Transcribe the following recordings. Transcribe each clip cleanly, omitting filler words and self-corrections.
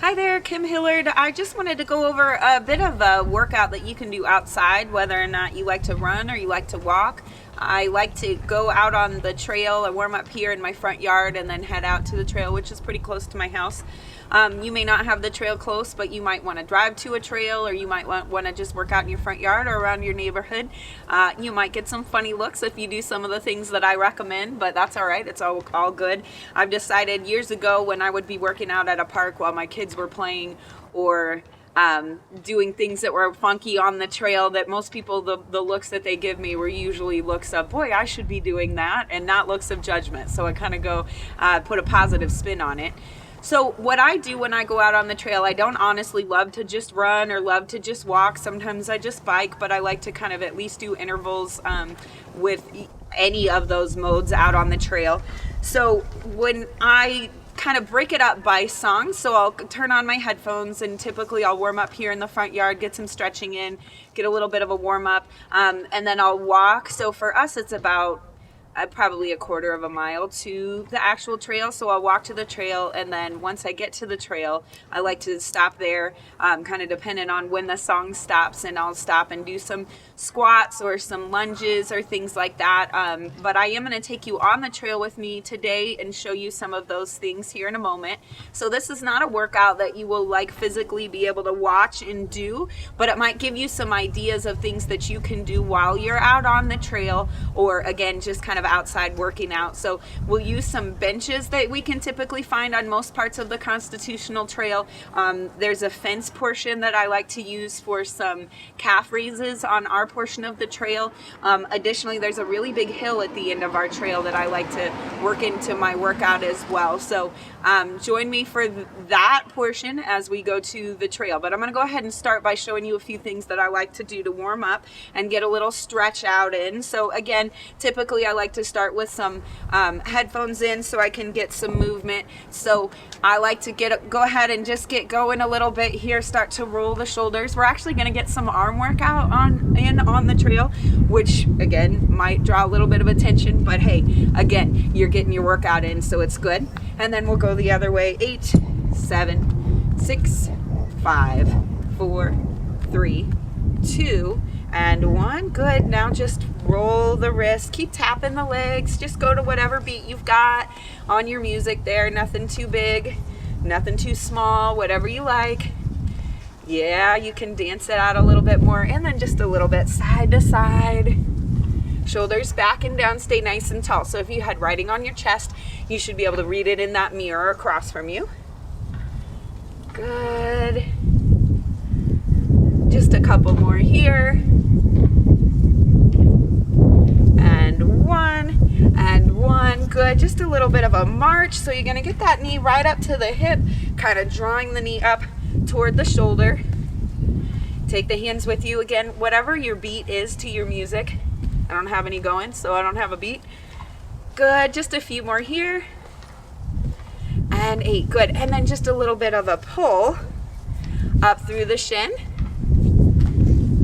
Hi there, Kim Hillard. I just wanted to go over a bit of a workout that you can do outside, whether or not you like to run or you like to walk. I like to go out on the trail and warm up here in my front yard and then head out to the trail, which is pretty close to my house. You may not have the trail close, but you might want to drive to a trail, or you might want to just work out in your front yard or around your neighborhood. You might get some funny looks if you do some of the things that I recommend, but that's all right. It's all good. I've decided years ago when I would be working out at a park while my kids were playing or doing things that were funky on the trail, that most people, the looks that they give me were usually looks of, boy, I should be doing that, and not looks of judgment. So I kind of go put a positive spin on it. So what I do when I go out on the trail, I don't honestly love to just run or love to just walk. Sometimes I just bike, but I like to kind of at least do intervals with any of those modes out on the trail. So when I kind of break it up by song, so I'll turn on my headphones and typically I'll warm up here in the front yard, get some stretching in, get a little bit of a warm up, and then I'll walk. So for us it's about probably a quarter of a mile to the actual trail. So I'll walk to the trail, and then once I get to the trail, I like to stop there, kind of depending on when the song stops, and I'll stop and do some squats or some lunges or things like that. But I am going to take you on the trail with me today and show you some of those things here in a moment. So this is not a workout that you will like physically be able to watch and do, but it might give you some ideas of things that you can do while you're out on the trail, or again, just kind of outside working out. So we'll use some benches that we can typically find on most parts of the Constitutional Trail. There's a fence portion that I like to use for some calf raises on our portion of the trail. Additionally, there's a really big hill at the end of our trail that I like to work into my workout as well. So join me for that portion as we go to the trail. But I'm going to go ahead and start by showing you a few things that I like to do to warm up and get a little stretch out in. So again, typically I like to start with some headphones in so I can get some movement. So I like to go ahead and just get going a little bit here, start to roll the shoulders. We're actually going to get some arm workout on the trail, which again might draw a little bit of attention, but hey, again, you're getting your workout in, so it's good. And then we'll go the other way. 8, 7, 6, 5, 4, 3, 2, and 1. Good. Now just roll the wrist, keep tapping the legs, just go to whatever beat you've got on your music there. Nothing too big, nothing too small, whatever you like. Yeah, you can dance it out a little bit more, and then just a little bit side to side. Shoulders back and down, stay nice and tall. So if you had writing on your chest, you should be able to read it in that mirror across from you. Good. Just a couple more here. And one. Good. Just a little bit of a march. So you're going to get that knee right up to the hip, kind of drawing the knee up toward the shoulder. Take the hands with you again, whatever your beat is to your music. I don't have any going, so I don't have a beat. Good. Just a few more here. And 8. Good. And then just a little bit of a pull up through the shin.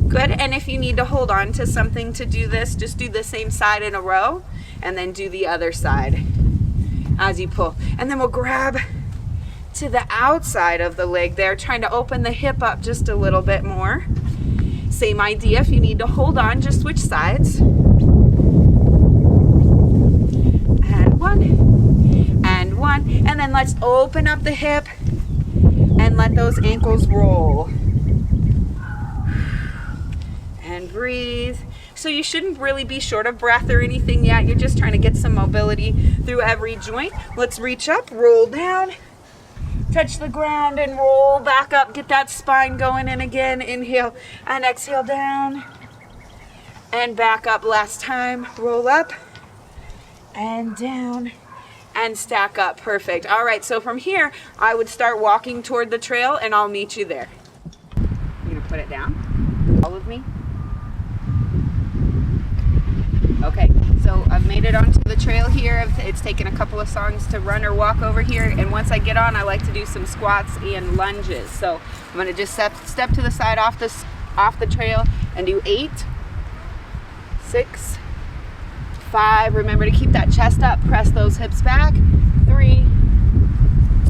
Good. And if you need to hold on to something to do this, just do the same side in a row and then do the other side as you pull. And then we'll grab to the outside of the leg there, trying to open the hip up just a little bit more. Same idea. If you need to hold on, just switch sides. And 1 and 1. And then let's open up the hip and let those ankles roll. And breathe. So you shouldn't really be short of breath or anything yet. You're just trying to get some mobility through every joint. Let's reach up, roll down, touch the ground, and roll back up. Get that spine going in again. Inhale and exhale down and back up. Last time. Roll up and down and stack up. Perfect. All right, so from here, I would start walking toward the trail, and I'll meet you there. I'm going to put it down. All with me. Okay, so I've made it onto the trail here. It's taken a couple of songs to run or walk over here, and once I get on, I like to do some squats and lunges. So I'm going to just step to the side off the trail and do 8, 6, 5. Remember to keep that chest up, press those hips back. 3,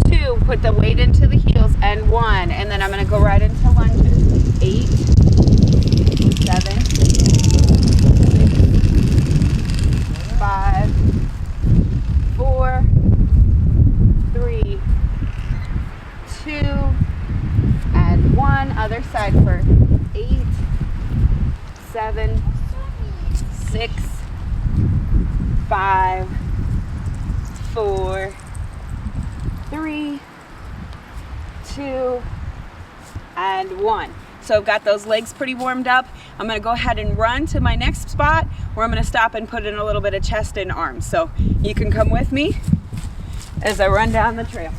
2, 2, put the weight into the heels, and 1, and then I'm going to go right into lunges. 8, 7, 5, 4, 3, 2, and 1. Other side for 8, 7, 6, 5, 4, 3, 2, and 1. So I've got those legs pretty warmed up. I'm going to go ahead and run to my next spot where I'm going to stop and put in a little bit of chest and arms. So you can come with me as I run down the trail.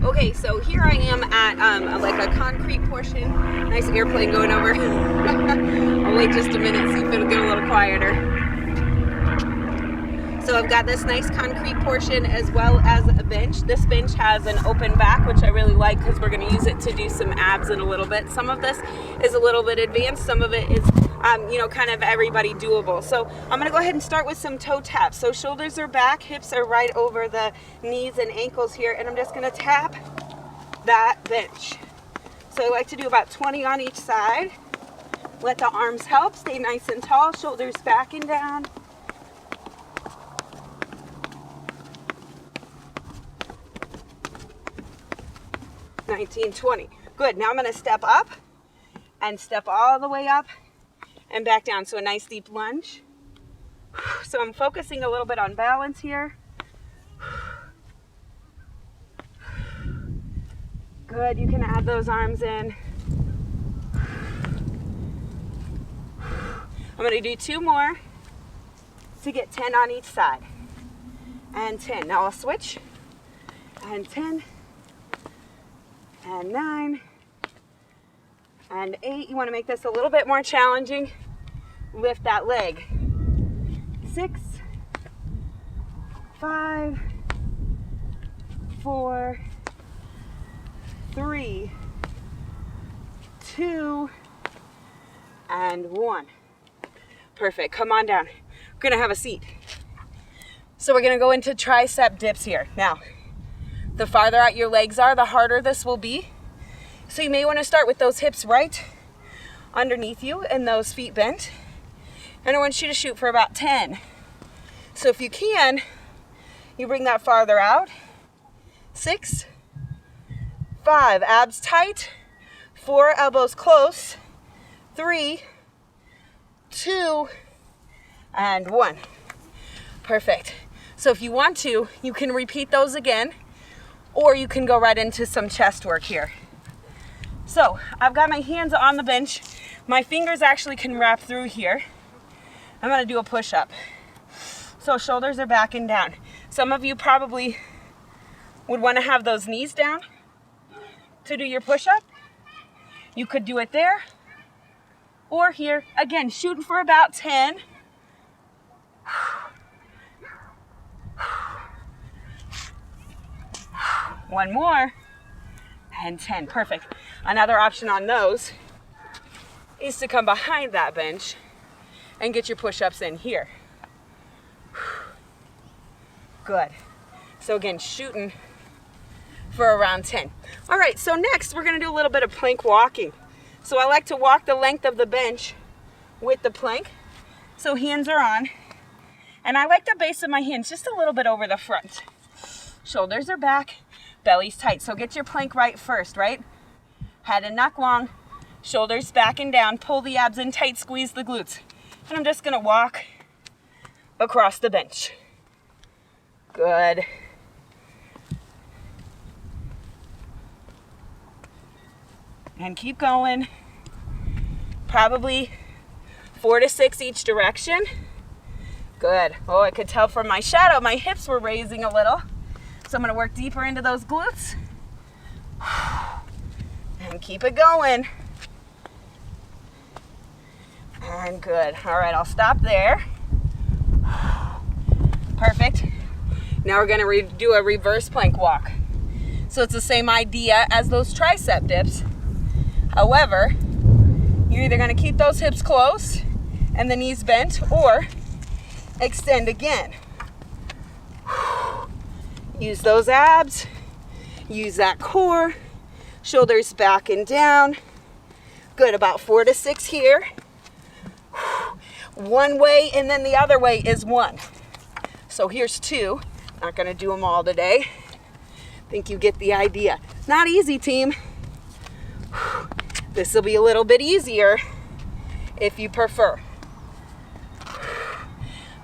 Okay, so here I am at like a concrete portion. Nice airplane going over. I'll wait just a minute, see if it'll get a little quieter. So I've got this nice concrete portion as well as a bench. This bench has an open back, which I really like because we're going to use it to do some abs in a little bit. Some of this is a little bit advanced. Some of it is, kind of everybody doable. So I'm going to go ahead and start with some toe taps. So shoulders are back, hips are right over the knees and ankles here, and I'm just going to tap that bench. So I like to do about 20 on each side. Let the arms help. Stay nice and tall, shoulders back and down. $19, $20. Good. Now I'm going to step up and step all the way up and back down. So a nice deep lunge. So I'm focusing a little bit on balance here. Good. You can add those arms in. I'm going to do 2 more to get 10 on each side. And 10. Now I'll switch. And 10. And 9, and 8. You want to make this a little bit more challenging. Lift that leg. 6, 5, 4, 3, 2, and 1. Perfect. Come on down. We're going to have a seat. So we're going to go into tricep dips here. Now, the farther out your legs are, the harder this will be. So you may want to start with those hips right underneath you and those feet bent. And I want you to shoot for about 10. So if you can, you bring that farther out. 6, 5, abs tight. 4, elbows close. 3, 2, and 1. Perfect. So if you want to, you can repeat those again. Or you can go right into some chest work here. So I've got my hands on the bench. My fingers actually can wrap through here. I'm going to do a push-up. So shoulders are back and down. Some of you probably would want to have those knees down to do your push-up. You could do it there or here. Again, shooting for about 10. 1 more, and 10. Perfect. Another option on those is to come behind that bench and get your push-ups in here. Good. So again, shooting for around 10. All right, so next we're gonna do a little bit of plank walking. So I like to walk the length of the bench with the plank. So hands are on, and I like the base of my hands just a little bit over the front. Shoulders are back. Belly's tight. So get your plank right first, right? Head and neck long, shoulders back and down, pull the abs in tight, squeeze the glutes. And I'm just gonna walk across the bench. Good. And keep going. Probably 4 to 6 each direction. Good. Oh, I could tell from my shadow, my hips were raising a little. So I'm going to work deeper into those glutes. And keep it going. And good. All right, I'll stop there. Perfect. Now we're going to do a reverse plank walk. So it's the same idea as those tricep dips. However, You're either gonna keep those hips close and the knees bent, or extend again. Use those abs, use that core, shoulders back and down. Good, about 4 to 6 here. One way and then the other way is 1. So here's 2. Not gonna do them all today. Think you get the idea. Not easy, team. This will be a little bit easier if you prefer.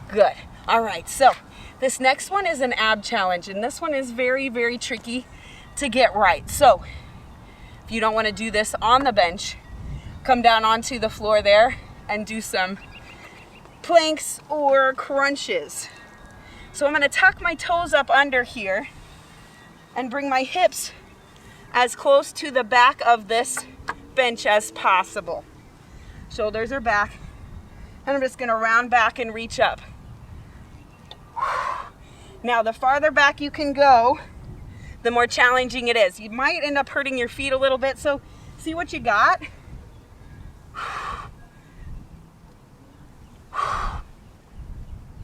Good. All right, so this next one is an ab challenge, and this one is very, very tricky to get right. So if you don't want to do this on the bench, come down onto the floor there and do some planks or crunches. So I'm going to tuck my toes up under here and bring my hips as close to the back of this bench as possible. Shoulders are back, and I'm just going to round back and reach up. Now, the farther back you can go, the more challenging it is. You might end up hurting your feet a little bit, so see what you got.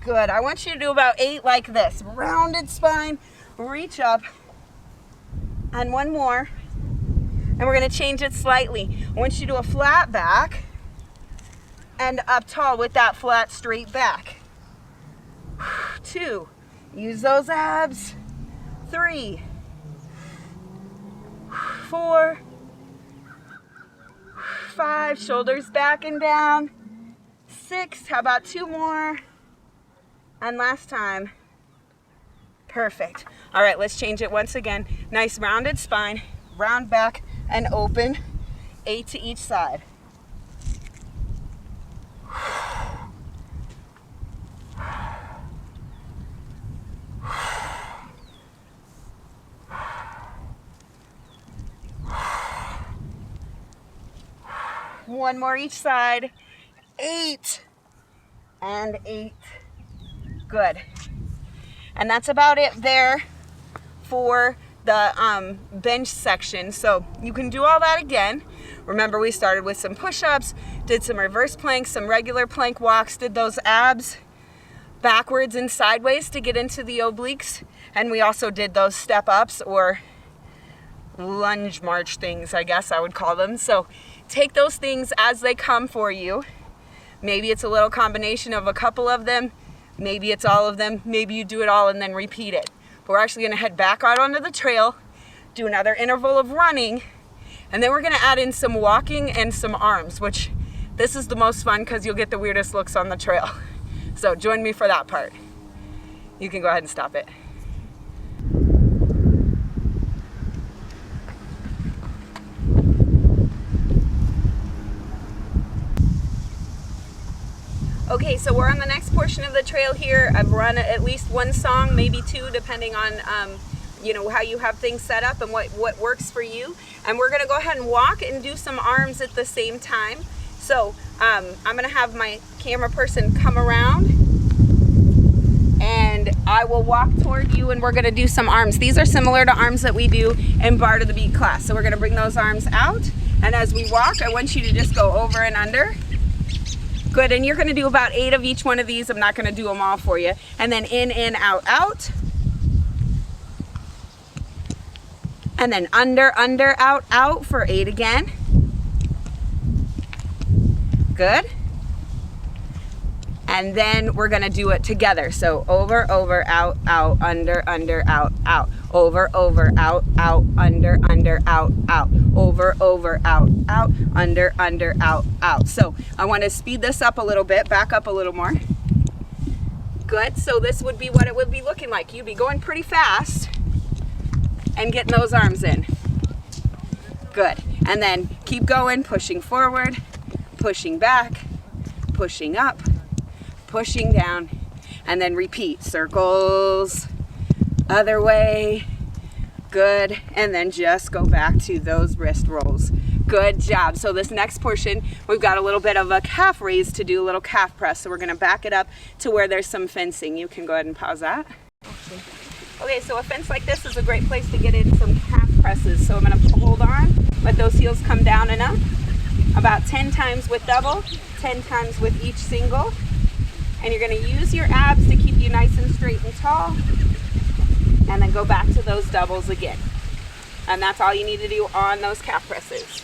Good. I want you to do about 8 like this. Rounded spine, reach up, and 1 more. And we're going to change it slightly. I want you to do a flat back and up tall with that flat, straight back. 2. Use those abs. 3. 4. 5. Shoulders back and down. 6. How about 2 more? And last time. Perfect. All right, let's change it once again. Nice rounded spine, round back and open. 8 to each side. One more each side. 8 and 8. Good. And that's about it there for the bench section. So you can do all that again. Remember, we started with some push-ups, did some reverse planks, some regular plank walks, did those abs backwards and sideways to get into the obliques, and we also did those step-ups or lunge march things, I guess I would call them. So take those things as they come for you. Maybe it's a little combination of a couple of them, maybe it's all of them, maybe you do it all and then repeat it. But we're actually going to head back out onto the trail, do another interval of running, and then we're going to add in some walking and some arms, which this is the most fun because you'll get the weirdest looks on the trail. So join me for that part. You can go ahead and stop it. Okay, so we're on the next portion of the trail here. I've run at least one song, maybe 2, depending on you know, how you have things set up and what works for you. And we're gonna go ahead and walk and do some arms at the same time. So I'm gonna have my camera person come around and I will walk toward you and we're gonna do some arms. These are similar to arms that we do in Bar to the Beat class. So we're gonna bring those arms out, and as we walk, I want you to just go over and under. Good, and you're gonna do about 8 of each one of these. I'm not gonna do them all for you. And then in, out, out. And then under, out, out for 8 again. Good. And then we're gonna do it together. So over, out, under, out, out. Over, out, under, out, out. Over, out, under, out, out. So I want to speed this up a little bit, back up a little more. Good, so this would be what it would be looking like. You'd be going pretty fast and getting those arms in. Good, and then keep going, pushing forward, pushing back, pushing up, pushing down, and then repeat. Circles, other way. Good, and then just go back to those wrist rolls. Good job. So this next portion, we've got a little bit of a calf raise to do, a little calf press. So we're gonna back it up to where there's some fencing. You can go ahead and pause that. Okay, so a fence like this is a great place to get in some calf presses. So I'm gonna hold on, let those heels come down enough. about 10 times with double, 10 times with each single. And you're going to use your abs to keep you nice and straight and tall. And then go back to those doubles again. And that's all you need to do on those calf presses.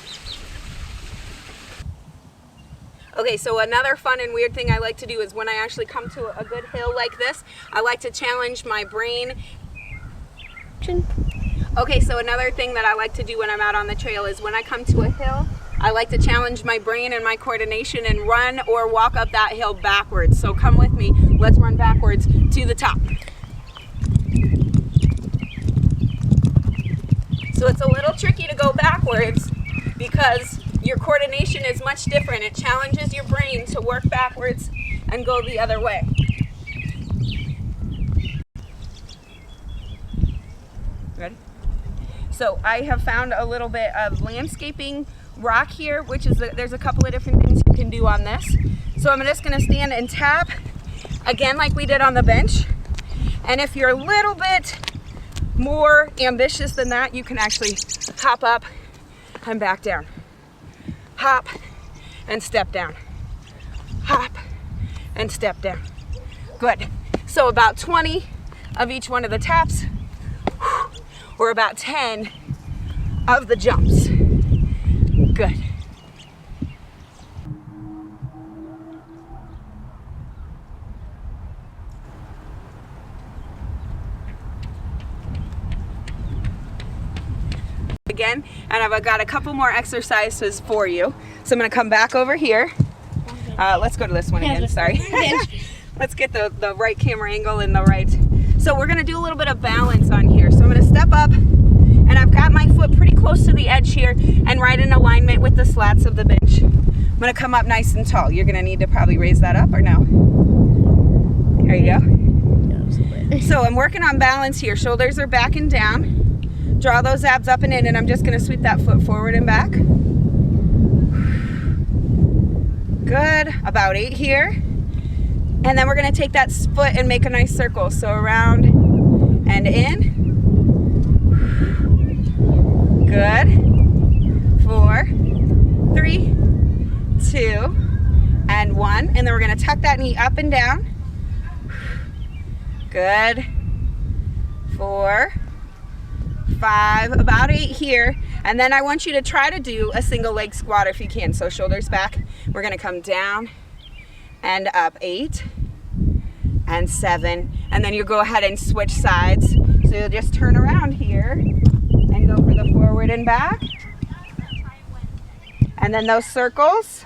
Okay, so another fun and weird thing I like to do is when I actually come to a good hill like this, I like to challenge my brain. Okay, so another thing that I like to do when I'm out on the trail is when I come to a hill, I like to challenge my brain and my coordination and run or walk up that hill backwards. So come with me, let's run backwards to the top. So it's a little tricky to go backwards because your coordination is much different. It challenges your brain to work backwards and go the other way. Ready? So I have found a little bit of landscaping rock here, which is there's a couple of different things you can do on this. So I'm just going to stand and tap again like we did on the bench. And if you're a little bit more ambitious than that, you can actually hop up and back down. Hop and step down. Hop and step down. Good. So about 20 of each one of the taps, or about 10 of the jumps. Good. Again, and I've got a couple more exercises for you. So I'm going to come back over here. Let's go to this one again, sorry. Let's get the right camera angle and the right. So we're going to do a little bit of balance on here. So I'm going to step up, and I've got my foot pretty close to the edge here and right in alignment with the slats of the bench. I'm going to come up nice and tall. You're going to need to probably raise that up or no? There you go. So I'm working on balance here. Shoulders are back and down. Draw those abs up and in, and I'm just going to sweep that foot forward and back. Good. About 8 here. And then we're going to take that foot and make a nice circle. So around and in. Good. 4, 3, 2, and 1. And then we're going to tuck that knee up and down. Good. 4, 5, about 8 here. And then I want you to try to do a single leg squat if you can. So shoulders back. We're going to come down and up. 8 and 7. And then you go ahead and switch sides. So you'll just turn around here and go for the forward and back. And then those circles,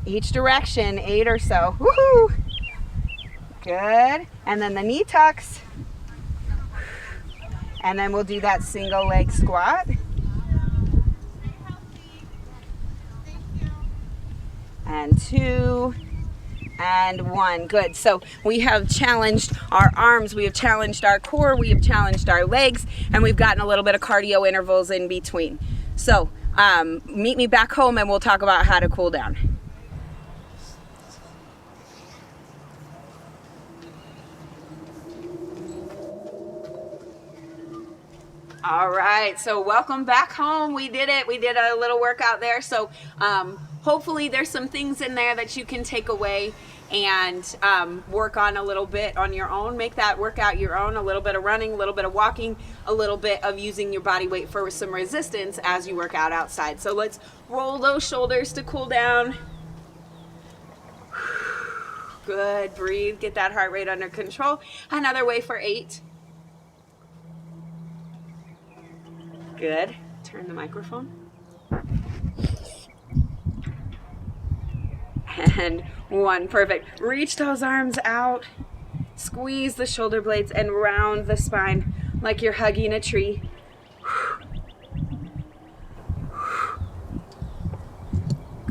each direction, 8 or so. Woohoo! Good. And then the knee tucks. And then we'll do that single leg squat. And 2 and 1. Good. So we have challenged our arms, we have challenged our core, we have challenged our legs, and we've gotten a little bit of cardio intervals in between. So meet me back home and we'll talk about how to cool down. All right, so welcome back home. We did it. We did a little workout there. So hopefully there's some things in there that you can take away and work on a little bit on your own. Make that workout your own. A little bit of running, a little bit of walking, a little bit of using your body weight for some resistance as you work out outside. So let's roll those shoulders to cool down. Good. Breathe. Get that heart rate under control. Another way for 8. Good. Turn the microphone. And 1. Perfect. Reach those arms out. Squeeze the shoulder blades and round the spine like you're hugging a tree.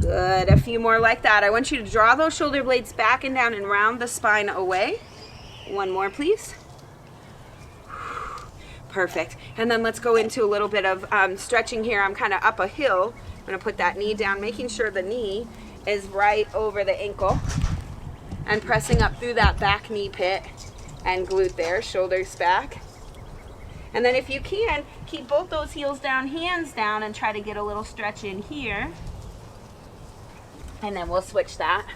Good. A few more like that. I want you to draw those shoulder blades back and down and round the spine away. 1 more, please. Perfect. And then let's go into a little bit of stretching here. I'm kind of up a hill. I'm going to put that knee down, making sure the knee is right over the ankle and pressing up through that back knee pit and glute there, shoulders back. And then if you can, keep both those heels down, hands down, and try to get a little stretch in here. And then we'll switch that.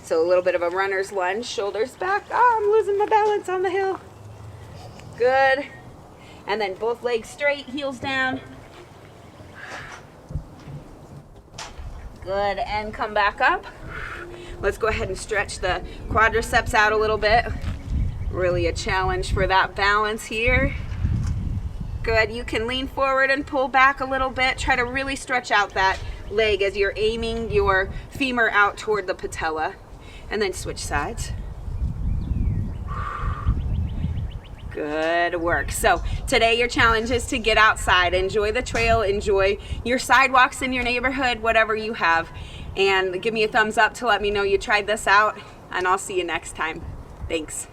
So a little bit of a runner's lunge, shoulders back. Oh, I'm losing my balance on the hill. Good. And then both legs straight, heels down. Good, and come back up. Let's go ahead and stretch the quadriceps out a little bit. Really a challenge for that balance here. Good, you can lean forward and pull back a little bit. Try to really stretch out that leg as you're aiming your femur out toward the patella. And then switch sides. Good work. So today your challenge is to get outside, enjoy the trail, enjoy your sidewalks in your neighborhood, whatever you have, and give me a thumbs up to let me know you tried this out, and I'll see you next time. Thanks.